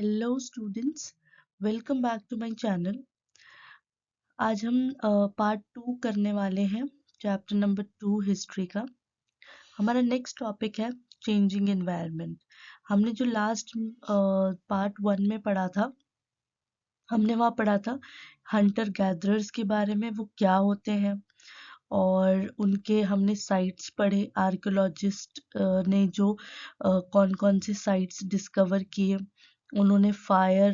Hello students, welcome back to my channel. आज हम part 2 करने वाले हैं, चैप्टर नंबर 2 हिस्ट्री का। हमारा नेक्स्ट टॉपिक है चेंजिंग एनवायरनमेंट। हमने जो लास्ट पार्ट 1 में पढ़ा था, हमने वहाँ पढ़ा था हंटर गैदरर्स के बारे में, वो क्या होते हैं, और उनके हमने साइट्स पढ़े। आर्कियोलॉजिस्ट ने जो कौन कौन से साइट्स डिस्कवर किए, उन्होंने फायर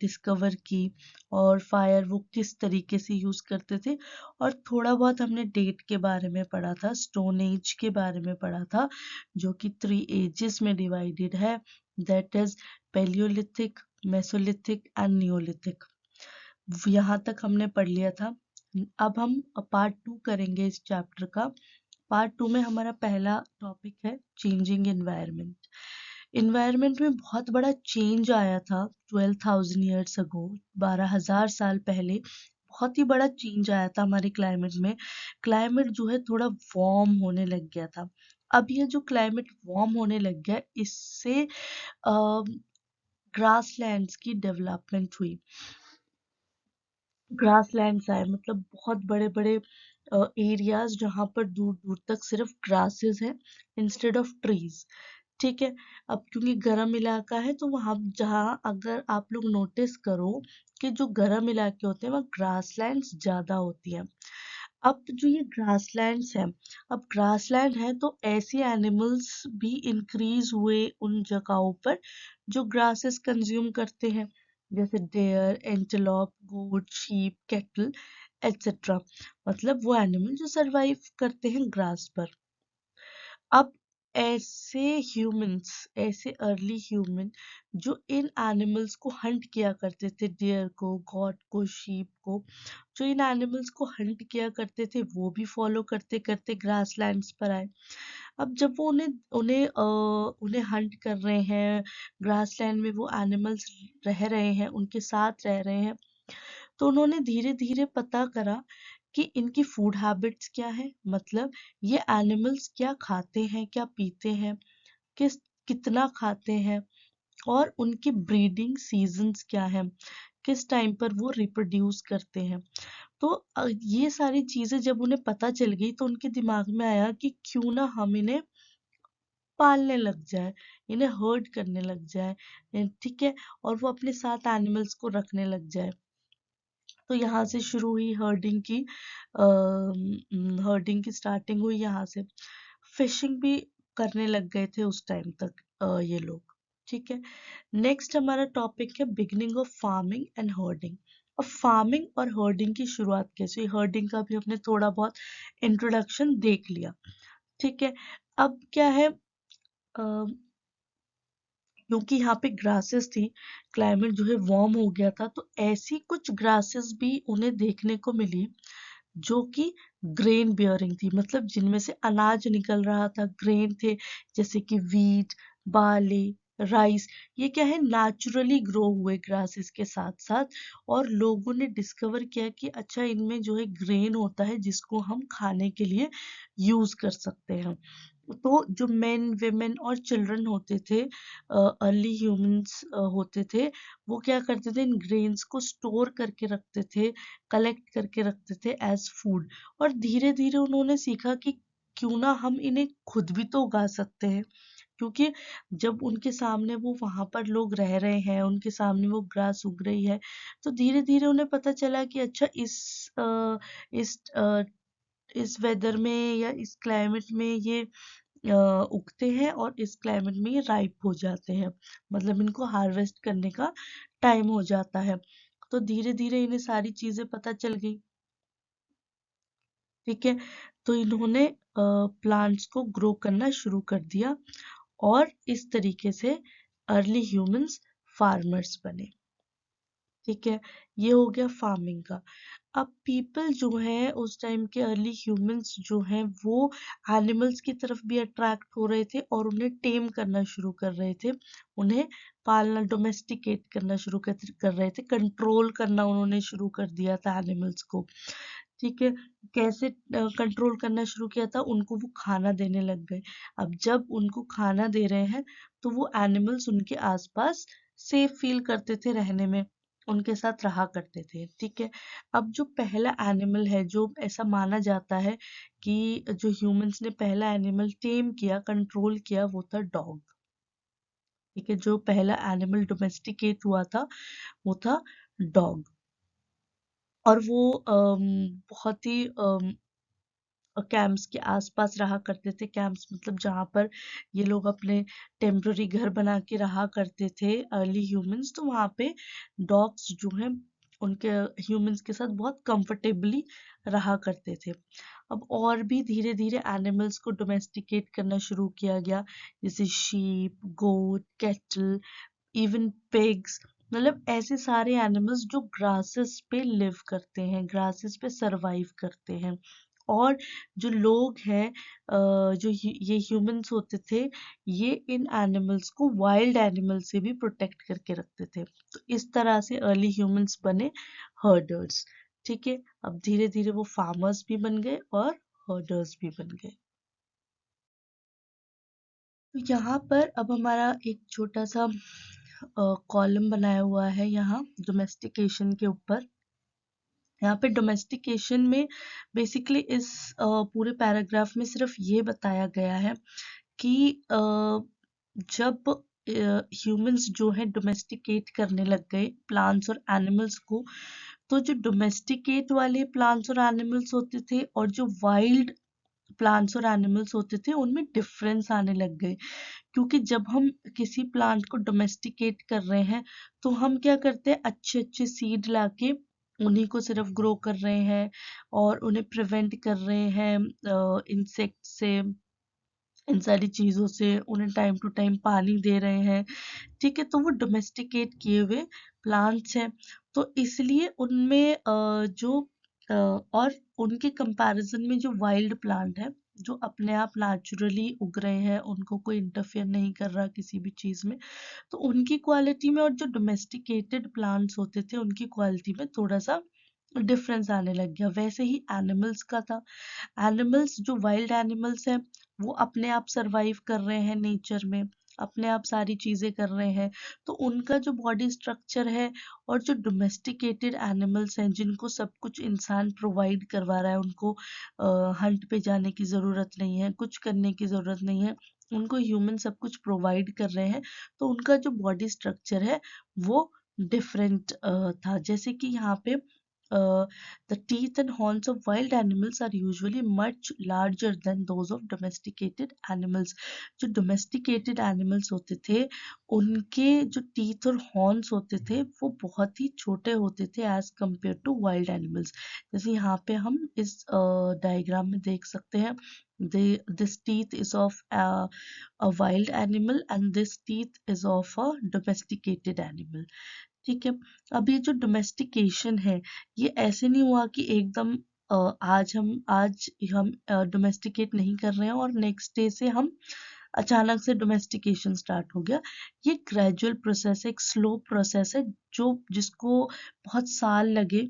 डिस्कवर की और फायर वो किस तरीके से यूज करते थे। और थोड़ा बहुत हमने डेट के बारे में पढ़ा था, स्टोन एज के बारे में पढ़ा था, जो कि 3 एजेस में डिवाइडेड है, that is paleolithic, mesolithic and neolithic. यहाँ तक हमने पढ़ लिया था। अब हम पार्ट 2 करेंगे इस चैप्टर का। पार्ट 2 में हमारा पहला टॉपिक है चेंजिंग एनवायरनमेंट। एनवायरनमेंट में बहुत बड़ा चेंज आया था 12,000 ईयर्स अगो, 12,000 साल पहले बहुत ही बड़ा चेंज आया था हमारे क्लाइमेट में। क्लाइमेट जो है थोड़ा वार्म होने लग गया था। अब ये जो क्लाइमेट वार्म होने लग गया, इससे ग्रासलैंड्स की डेवलपमेंट हुई। ग्रासलैंड्स आए मतलब बहुत बड़े बड़े एरियाज जहाँ पर दूर दूर तक सिर्फ ग्रासेस है इंस्टेड ऑफ ट्रीज। ठीक है। अब क्योंकि गर्म इलाका है तो वहाँ जहाँ अगर आप लोग नोटिस करो कि जो गर्म इलाके होते हैं वहाँ ग्रासलैंड्स ज्यादा होती हैं। अब जो ये ग्रासलैंड्स है, अब ग्रासलैंड है तो ऐसे एनिमल्स भी इंक्रीज हुए उन जगहों पर जो ग्रासेस कंज्यूम करते हैं, जैसे डेयर, एंटेलोप, गोट, शीप, कैटल एटसेट्रा। मतलब वो एनिमल जो सरवाइव करते हैं ग्रास पर। अब ऐसे ह्यूमंस, ऐसे अर्ली ह्यूमन जो इन एनिमल्स को हंट किया करते थे, डियर को, गॉट को, शीप को, जो इन एनिमल्स को हंट किया करते थे वो भी फॉलो करते करते ग्रासलैंड्स पर आए। अब जब वो उन्हें उन्हें उन्हें हंट कर रहे हैं, ग्रासलैंड में वो एनिमल्स रह रहे हैं, उनके साथ रह रहे हैं, तो उन्होंने धीरे धीरे पता करा कि इनकी फूड हैबिट्स क्या है, मतलब ये एनिमल्स क्या खाते हैं, क्या पीते हैं, किस कितना खाते हैं, और उनकी ब्रीडिंग सीजन्स क्या है, किस टाइम पर वो रिप्रोड्यूस करते हैं। तो ये सारी चीजें जब उन्हें पता चल गई तो उनके दिमाग में आया कि क्यों ना हम इन्हें पालने लग जाए, इन्हें हर्ड करने लग जाए। ठीक है। और वो अपने साथ एनिमल्स को रखने लग जाए। तो यहाँ से शुरू हुई हर्डिंग की, हर्डिंग की स्टार्टिंग हुई यहाँ से। फिशिंग भी करने लग गए थे उस टाइम तक ये लोग। ठीक है। नेक्स्ट हमारा टॉपिक है beginning of farming and herding. अब फार्मिंग और हर्डिंग की शुरुआत कैसे हुई, हर्डिंग का भी हमने थोड़ा बहुत इंट्रोडक्शन देख लिया। ठीक है। अब क्या है, क्योंकि यहाँ पे ग्रासेस थी, क्लाइमेट जो है वार्म हो गया था, तो ऐसी कुछ ग्रासेस भी उन्हें देखने को मिली जो कि ग्रेन बियरिंग थी, मतलब जिनमें से अनाज निकल रहा था, ग्रेन थे, जैसे कि वीट, बार्ली, राइस। ये क्या है, नेचुरली ग्रो हुए ग्रासेस के साथ साथ। और लोगों ने डिस्कवर किया कि अच्छा इनमें जो है ग्रेन होता है जिसको हम खाने के लिए यूज कर सकते हैं। तो जो मेन, वेमेन और चिल्ड्रन होते थे, अर्ली ह्यूमंस होते थे, वो क्या करते थे, इन ग्रेन्स को स्टोर करके रखते थे, कलेक्ट करके रखते थे एज फूड। और धीरे धीरे उन्होंने सीखा कि क्यों ना हम इन्हें खुद भी तो उगा सकते हैं, क्योंकि जब उनके सामने वो वहां पर लोग रह रहे हैं, उनके सामने वो ग्रास उग रही है, तो धीरे धीरे उन्हें पता चला कि अच्छा इस इस वेदर में या इस क्लाइमेट में ये उगते हैं और इस क्लाइमेट में ये राइप हो जाते हैं, मतलब इनको हार्वेस्ट करने का टाइम हो जाता है। तो धीरे धीरे इन्हें सारी चीजें पता चल गई। ठीक है। तो इन्होंने प्लांट्स को ग्रो करना शुरू कर दिया और इस तरीके से अर्ली ह्यूमंस फार्मर्स बने। ठीक है। ये हो गया फार्मिंग का। अब पीपल जो है उस टाइम के अर्ली ह्यूमंस जो हैं वो एनिमल्स की तरफ भी अट्रैक्ट हो रहे थे और उन्हें टेम करना शुरू कर रहे थे, उन्हें पालना, डोमेस्टिकेट करना शुरू कर रहे थे, कंट्रोल करना उन्होंने शुरू कर दिया था एनिमल्स को। ठीक है। कैसे कंट्रोल करना शुरू किया था, उनको वो खाना देने लग गए। अब जब उनको खाना दे रहे हैं तो वो एनिमल्स उनके आसपास सेफ फील करते थे रहने में, उनके साथ रहा करते थे। ठीक है। अब जो पहला एनिमल है, जो ऐसा माना जाता है कि जो ह्यूमंस ने पहला एनिमल टेम किया, कंट्रोल किया, वो था डॉग। ठीक है। जो पहला एनिमल डोमेस्टिकेट हुआ था वो था डॉग। और वो बहुत ही कैंप्स के आसपास रहा करते थे। कैंप्स मतलब जहाँ पर ये लोग अपने टेम्पररी घर बना के रहा करते थे अर्ली ह्यूमंस, तो वहाँ पे डॉग्स जो हैं उनके ह्यूमंस के साथ बहुत कंफर्टेबली रहा करते थे। अब और भी धीरे धीरे एनिमल्स को डोमेस्टिकेट करना शुरू किया गया, जैसे शीप, गोट, कैटल, इवन पिग्स। मतलब ऐसे सारे एनिमल्स जो ग्रासेस पे लिव करते हैं, ग्रासेस पे सरवाइव करते हैं। और जो लोग हैं, जो ये ह्यूमंस होते थे, ये इन एनिमल्स को वाइल्ड एनिमल से भी प्रोटेक्ट करके रखते थे। तो इस तरह से अर्ली ह्यूमंस बने हर्डर्स। ठीक है। अब धीरे धीरे वो फार्मर्स भी बन गए और हर्डर्स भी बन गए। तो यहाँ पर अब हमारा एक छोटा सा कॉलम बनाया हुआ है यहाँ डोमेस्टिकेशन के ऊपर। यहाँ पे डोमेस्टिकेशन में बेसिकली इस पूरे पैराग्राफ में सिर्फ ये बताया गया है कि जब ह्यूमंस जो है डोमेस्टिकेट करने लग गए प्लांट्स और एनिमल्स को, तो जो डोमेस्टिकेट वाले प्लांट्स और एनिमल्स होते थे और जो वाइल्ड प्लांट्स और एनिमल्स होते थे, उनमें डिफरेंस आने लग गए। क्योंकि जब हम किसी प्लांट को डोमेस्टिकेट कर रहे हैं, तो हम क्या करते हैं, अच्छे अच्छे सीड लाके उन्हीं को सिर्फ ग्रो कर रहे हैं और उन्हें प्रिवेंट कर रहे हैं इंसेक्ट से, इन सारी चीज़ों से। उन्हें टाइम टू टाइम पानी दे रहे हैं। ठीक है। तो वो डोमेस्टिकेट किए हुए प्लांट्स हैं। तो इसलिए उनमें और उनके कंपैरिजन में जो वाइल्ड प्लांट है, जो अपने आप नेचुरली उग रहे हैं, उनको कोई इंटरफेयर नहीं कर रहा किसी भी चीज़ में, तो उनकी क्वालिटी में और जो डोमेस्टिकेटेड प्लांट्स होते थे उनकी क्वालिटी में थोड़ा सा डिफरेंस आने लग गया। वैसे ही एनिमल्स का था। एनिमल्स जो वाइल्ड एनिमल्स हैं, वो अपने आप सरवाइव कर रहे हैं नेचर में, अपने आप सारी चीजें कर रहे हैं। तो उनका जो बॉडी स्ट्रक्चर है, और जो डोमेस्टिकेटेड एनिमल्स हैं जिनको सब कुछ इंसान प्रोवाइड करवा रहा है, उनको हंट पे जाने की जरूरत नहीं है, कुछ करने की जरूरत नहीं है, उनको ह्यूमन सब कुछ प्रोवाइड कर रहे हैं, तो उनका जो बॉडी स्ट्रक्चर है वो डिफरेंट था। जैसे कि यहाँ पे the teeth and horns of wild animals are usually much larger than those of domesticated animals. जो domesticated animals होते थे, उनके जो teeth और horns होते थे वो बहुत ही छोटे होते थे as compared to wild animals. जैसे यहाँ पे हम इस डायग्राम में देख सकते हैं, this teeth is of a wild animal and this teeth is of a domesticated animal. ठीक है। अब ये जो डोमेस्टिकेशन है, ये ऐसे नहीं हुआ कि एकदम आज हम डोमेस्टिकेट नहीं कर रहे हैं और नेक्स्ट डे से हम अचानक से डोमेस्टिकेशन स्टार्ट हो गया। ये ग्रेजुअल प्रोसेस है, एक स्लो प्रोसेस है, जो जिसको बहुत साल लगे।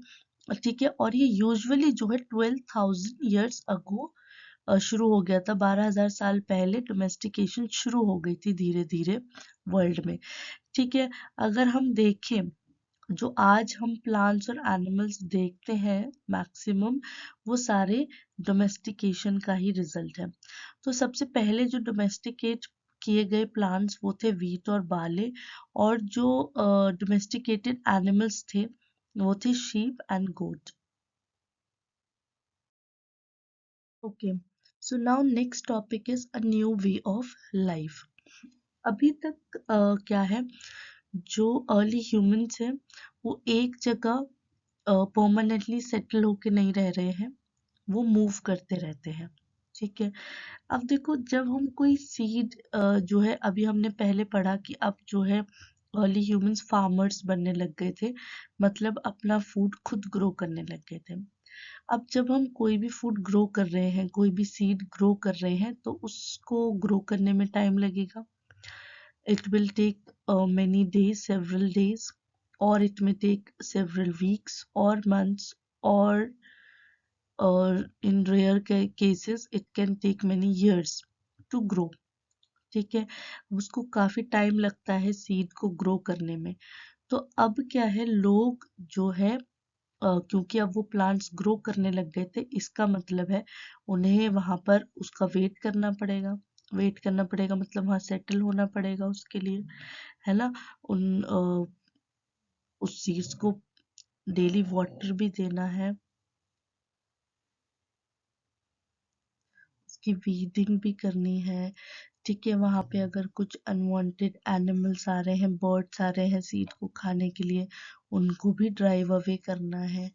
ठीक है। और ये यूजुअली जो है 12,000 years अगो शुरू हो गया था। 12,000 साल पहले डोमेस्टिकेशन शुरू हो गई थी धीरे धीरे वर्ल्ड में। ठीक है। अगर हम देखें, जो आज हम प्लांट्स और एनिमल्स देखते हैं मैक्सिमम, वो सारे डोमेस्टिकेशन का ही रिजल्ट है। तो सबसे पहले जो डोमेस्टिकेट किए गए प्लांट्स वो थे वीट और बार्ले, और जो डोमेस्टिकेटेड एनिमल्स थे वो थे sheep and goat. Okay. So now next topic is a new way of life. अभी तक क्या है, जो अर्ली ह्यूमंस हैं वो एक जगह परमानेंटली सेटल होके नहीं रह रहे हैं, वो मूव करते रहते हैं। ठीक है। अब देखो, जब हम कोई सीड जो है, अभी हमने पहले पढ़ा कि अब जो है अर्ली ह्यूमंस फार्मर्स बनने लग गए थे, मतलब अपना फूड खुद ग्रो करने लग गए थे। अब जब हम कोई भी फूड ग्रो कर रहे हैं, कोई भी सीड ग्रो कर रहे हैं, तो उसको ग्रो करने में टाइम लगेगा। It will take many days, several days, or it may take several weeks or months, or in rare cases, it can take many years to grow. ठीक है, उसको काफी टाइम लगता है सीड को ग्रो करने में। तो अब क्या है, लोग जो है क्योंकि अब वो प्लांट्स ग्रो करने लग गए थे, इसका मतलब है उन्हें वहां पर उसका वेट करना पड़ेगा। वेट करना पड़ेगा मतलब वहां सेटल होना पड़ेगा उसके लिए, है ना। उस सीड्स को डेली वाटर भी देना है, उसकी वीडिंग भी करनी है। ठीक है, वहां पे अगर कुछ अनवांटेड एनिमल्स आ रहे हैं, बर्ड्स आ रहे हैं सीड को खाने के लिए, उनको भी ड्राइव अवे करना है।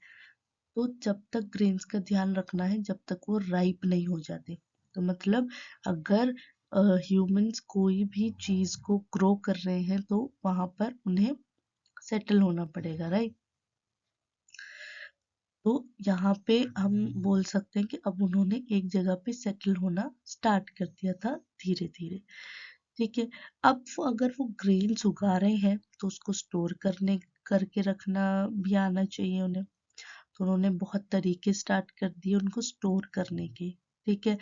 तो जब तक ग्रेन्स का ध्यान रखना है जब तक वो राइप नहीं हो जाते। तो मतलब अगर ह्यूमंस कोई भी चीज को ग्रो कर रहे हैं तो वहां पर उन्हें सेटल होना पड़ेगा, राइट। तो यहाँ पे हम बोल सकते हैं कि अब उन्होंने एक जगह पे सेटल होना स्टार्ट कर दिया था धीरे धीरे। ठीक है, अब वो अगर वो ग्रेन्स उगा रहे हैं तो उसको स्टोर करने करके रखना भी आना चाहिए उन्हें। तो उन्होंने बहुत तरीके स्टार्ट कर दिए उनको स्टोर करने के। ठीक है,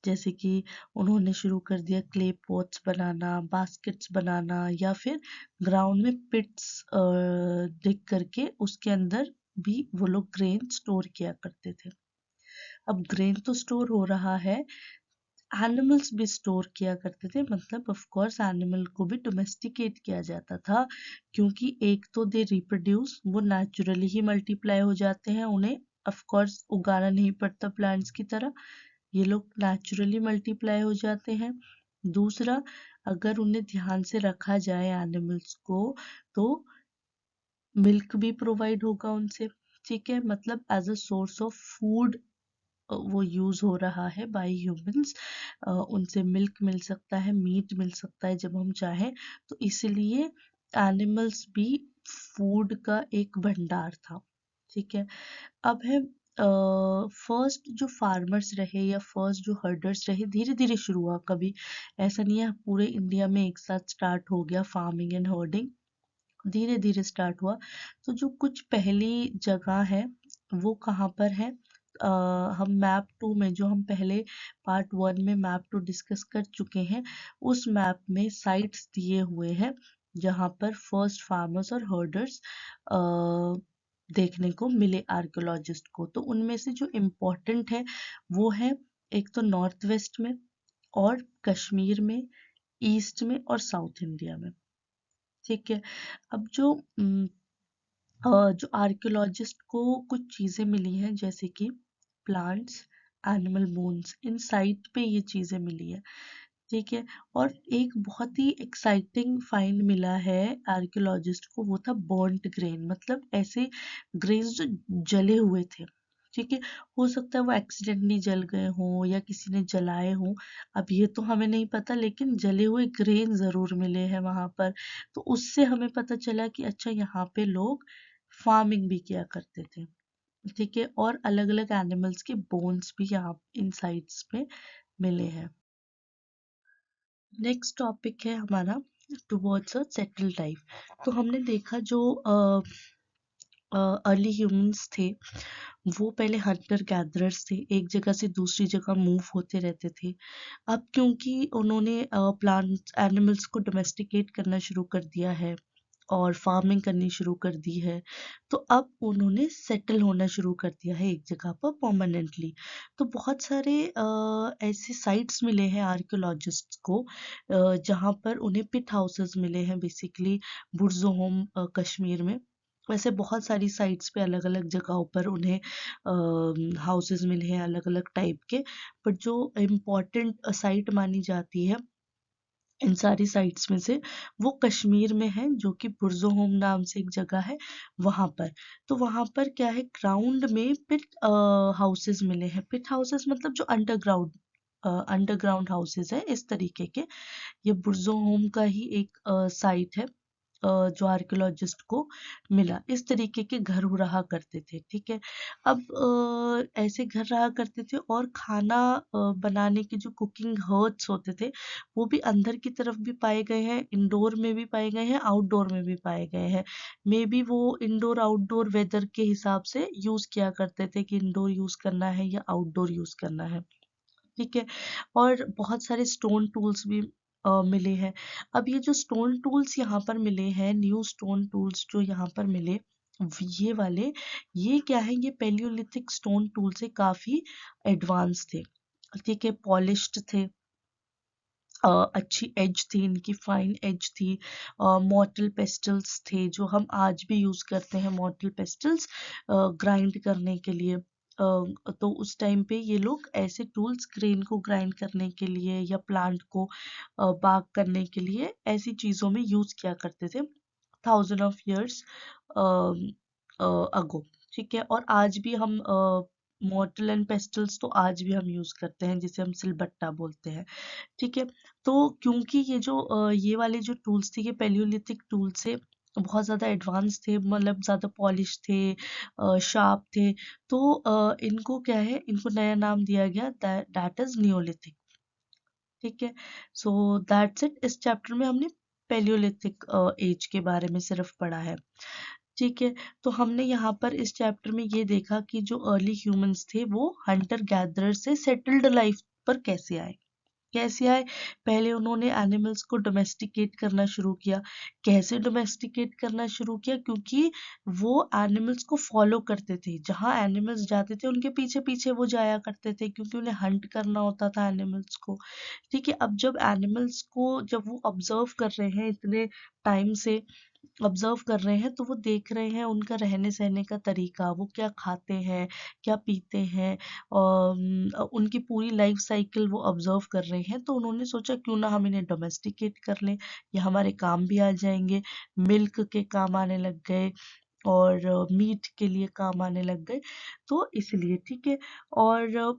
जैसे कि उन्होंने शुरू कर दिया क्ले पॉट्स बनाना, बास्केट्स बनाना, या फिर ग्राउंड में पिट्स डिग करके उसके अंदर भी वो लोग ग्रेन स्टोर किया करते थे। अब ग्रेन तो स्टोर हो रहा है, एनिमल्स भी स्टोर किया करते थे, मतलब ऑफ कोर्स एनिमल को भी डोमेस्टिकेट किया जाता था, क्योंकि एक तो दे रिप्रोड्यूस, वो नेचुरली ही मल्टीप्लाई हो जाते हैं, उन्हें ऑफ कोर्स उगाना नहीं पड़ता प्लांट्स की तरह, ये लोग नेचुरली मल्टीप्लाई हो जाते हैं। दूसरा, अगर उन्हें ध्यान से रखा जाए एनिमल्स को, तो मिल्क भी प्रोवाइड होगा उनसे। ठीक है, मतलब as a source of food वो यूज हो रहा है बाय ह्यूमंस। उनसे मिल्क मिल सकता है, मीट मिल सकता है जब हम चाहें। तो इसलिए एनिमल्स भी फूड का एक भंडार था। ठीक है, अब है फर्स्ट जो फार्मर्स रहे या फर्स्ट जो हर्डर्स रहे, धीरे धीरे शुरू हुआ, कभी ऐसा नहीं है पूरे इंडिया में एक साथ स्टार्ट हो गया फार्मिंग एंड हर्डिंग, धीरे धीरे स्टार्ट हुआ। तो जो कुछ पहली जगह है वो कहाँ पर है, अ, हम मैप टू में, जो हम पहले पार्ट वन में मैप टू डिस्कस कर चुके हैं, उस मैप में साइट्स दिए हुए हैं जहाँ पर फर्स्ट फार्मर्स और हर्डर्स देखने को मिले आर्कियोलॉजिस्ट को। तो उनमें से जो इम्पोर्टेंट है वो है, एक तो नॉर्थ वेस्ट में, और कश्मीर में, ईस्ट में, और साउथ इंडिया में। ठीक है, अब जो आर्कियोलॉजिस्ट को कुछ चीजें मिली हैं, जैसे कि प्लांट्स, एनिमल बोन्स, इन साइट पे ये चीजें मिली है। ठीक है, और एक बहुत ही एक्साइटिंग फाइंड मिला है आर्कियोलॉजिस्ट को, वो था बर्न्ट ग्रेन, मतलब ऐसे ग्रेन्स जो जले हुए थे। ठीक है, हो सकता है वो एक्सीडेंटली जल गए हों या किसी ने जलाए हों, अब ये तो हमें नहीं पता, लेकिन जले हुए ग्रेन जरूर मिले हैं वहां पर। तो उससे हमें पता चला कि अच्छा, यहाँ पे लोग फार्मिंग भी किया करते थे। ठीक है, और अलग अलग एनिमल्स के बोन्स भी यहाँ इन साइट्स पे मिले हैं। नेक्स्ट टॉपिक है हमारा टुवर्ड्स अ सेटल्ड लाइफ। तो हमने देखा जो अर्ली ह्यूमंस थे, वो पहले हंटर गैदरर्स थे, एक जगह से दूसरी जगह मूव होते रहते थे। अब क्योंकि उन्होंने प्लांट एनिमल्स को डोमेस्टिकेट करना शुरू कर दिया है और फार्मिंग करनी शुरू कर दी है, तो अब उन्होंने सेटल होना शुरू कर दिया है एक जगह पर परमानेंटली। तो बहुत सारे ऐसे साइट्स मिले हैं आर्कियोलॉजिस्ट्स को, जहाँ पर उन्हें पिट हाउसेस मिले हैं, बेसिकली बुर्ज़ोहोम कश्मीर में। वैसे बहुत सारी साइट्स पे अलग अलग जगहों पर उन्हें हाउसेस मिले हैं अलग अलग टाइप के, बट जो इम्पोर्टेंट साइट मानी जाती है इन सारी साइट्स में से, वो कश्मीर में है, जो कि पुरज़ोहोम नाम से एक जगह है वहां पर। तो वहां पर क्या है, ग्राउंड में पिट हाउसेस मिले हैं। पिट हाउसेस मतलब जो अंडरग्राउंड हाउसेस है इस तरीके के। ये बुर्ज़ोहोम का ही एक साइट है, जो आर्कियोलॉजिस्ट को मिला। इस तरीके के घर रहा करते थे। ठीक है, अब ऐसे घर रहा करते थे, और खाना बनाने के जो कुकिंग हर्ट्स होते थे, वो भी अंदर की तरफ भी पाए गए हैं, इंडोर में भी पाए गए हैं, आउटडोर में भी पाए गए हैं। मे बी वो इंडोर आउटडोर वेदर के हिसाब से यूज किया करते थे कि इंडोर यूज करना है या आउटडोर यूज करना है। ठीक है, और बहुत सारे स्टोन टूल्स भी मिले हैं। अब ये जो स्टोन टूल्स यहाँ पर मिले हैं, न्यू स्टोन टूल्स जो यहाँ पर मिले, ये वाले, ये क्या है, ये पैलियोलिथिक स्टोन टूल से काफी एडवांस थे। ठीक है, पॉलिश्ड थे, अच्छी एज थी इनकी, फाइन एज थी। मॉर्टल पेस्टल्स थे जो हम आज भी यूज करते हैं, मॉर्टल पेस्टल्स ग्राइंड करने के लिए। तो उस टाइम पे ये लोग ऐसे टूल्स, ग्रेन को ग्राइंड करने के लिए या प्लांट को बाग करने के लिए ऐसी चीजों में यूज किया करते थे, 1000 of years अगो। ठीक है, और आज भी हम मॉर्टल एंड पेस्टल्स तो आज भी हम यूज करते हैं, जिसे हम सिलबट्टा बोलते हैं। ठीक है, तो क्योंकि ये जो ये वाले जो टूल्स थे, ये पैलियोलिथिक टूल से बहुत ज़्यादा एडवांस थे, मतलब ज़्यादा पॉलिश थे, शार्प थे, तो इनको क्या है, इनको नया नाम दिया गया, दैट इज नियोलिथिक। ठीक है, सो दैट्स इट। इस चैप्टर में हमने पैलियोलिथिक एज के बारे में सिर्फ पढ़ा है। ठीक है, तो हमने यहाँ पर इस चैप्टर में ये देखा कि जो अर्ली ह्यूमंस थे वो हंटर गैदरर से सेटल्ड लाइफ पर कैसे आए। कैसे आए, पहले उन्होंने एनिमल्स को डोमेस्टिकेट करना शुरू किया। कैसे डोमेस्टिकेट करना शुरू किया, क्योंकि वो एनिमल्स को फॉलो करते थे, जहाँ एनिमल्स जाते थे उनके पीछे पीछे वो जाया करते थे, क्योंकि उन्हें हंट करना होता था एनिमल्स को। ठीक है, अब जब एनिमल्स को, जब वो ऑब्जर्व कर रहे हैं, इतने टाइम से ऑब्जर्व कर रहे हैं, तो वो देख रहे हैं उनका रहने सहने का तरीका, वो क्या खाते हैं, क्या पीते हैं, और उनकी पूरी लाइफ साइकिल वो ऑब्जर्व कर रहे हैं। तो उन्होंने सोचा क्यों ना हम इन्हें डोमेस्टिकेट कर लें, ये हमारे काम भी आ जाएंगे। मिल्क के काम आने लग गए, और मीट के लिए काम आने लग गए, तो इसलिए। ठीक है, और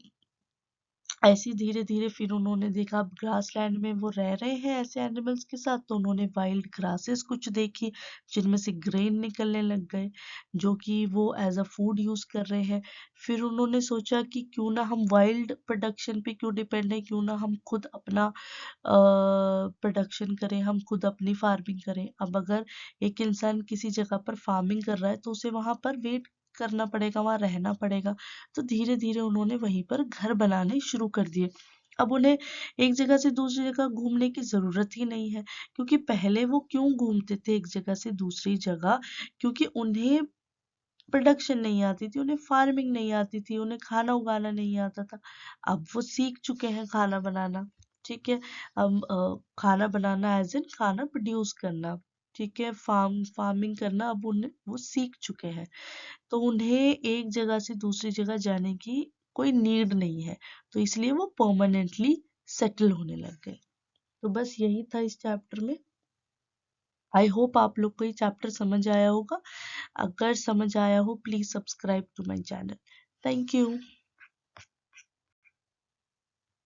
ऐसे धीरे धीरे फिर उन्होंने देखा अब ग्रास लैंड में वो रह रहे हैं ऐसे एनिमल्स के साथ, तो उन्होंने वाइल्ड ग्रासेस कुछ देखी, जिनमें से ग्रेन निकलने लग गए, जो कि वो एज अ फूड यूज कर रहे हैं। फिर उन्होंने सोचा कि क्यों ना हम वाइल्ड प्रोडक्शन पे क्यों डिपेंड है, क्यों ना हम खुद अपना प्रोडक्शन करें, हम खुद अपनी फार्मिंग करें। अब अगर एक इंसान किसी जगह पर फार्मिंग कर रहा है, तो उसे वहां पर वेट करना पड़ेगा, वहां रहना पड़ेगा। तो धीरे धीरे उन्होंने वहीं पर घर बनाने शुरू कर दिए। अब उन्हें एक जगह से दूसरी जगह घूमने की जरूरत ही नहीं है, क्योंकि पहले वो क्यों घूमते थे एक जगह से दूसरी जगह, क्योंकि उन्हें प्रोडक्शन नहीं आती थी, उन्हें फार्मिंग नहीं आती थी, उन्हें खाना उगाना नहीं आता था। अब वो सीख चुके हैं खाना बनाना। ठीक है, अब खाना बनाना एज इन खाना प्रोड्यूस करना। ठीक है, फार्मिंग करना, अब उन्हें वो सीख चुके हैं, तो उन्हें एक जगह से दूसरी जगह जाने की कोई नीड नहीं है, तो इसलिए वो परमानेंटली सेटल होने लग गए। तो बस यही था इस चैप्टर में। आई होप आप लोग को ये चैप्टर समझ आया होगा। अगर समझ आया हो, please subscribe to my channel. Thank you.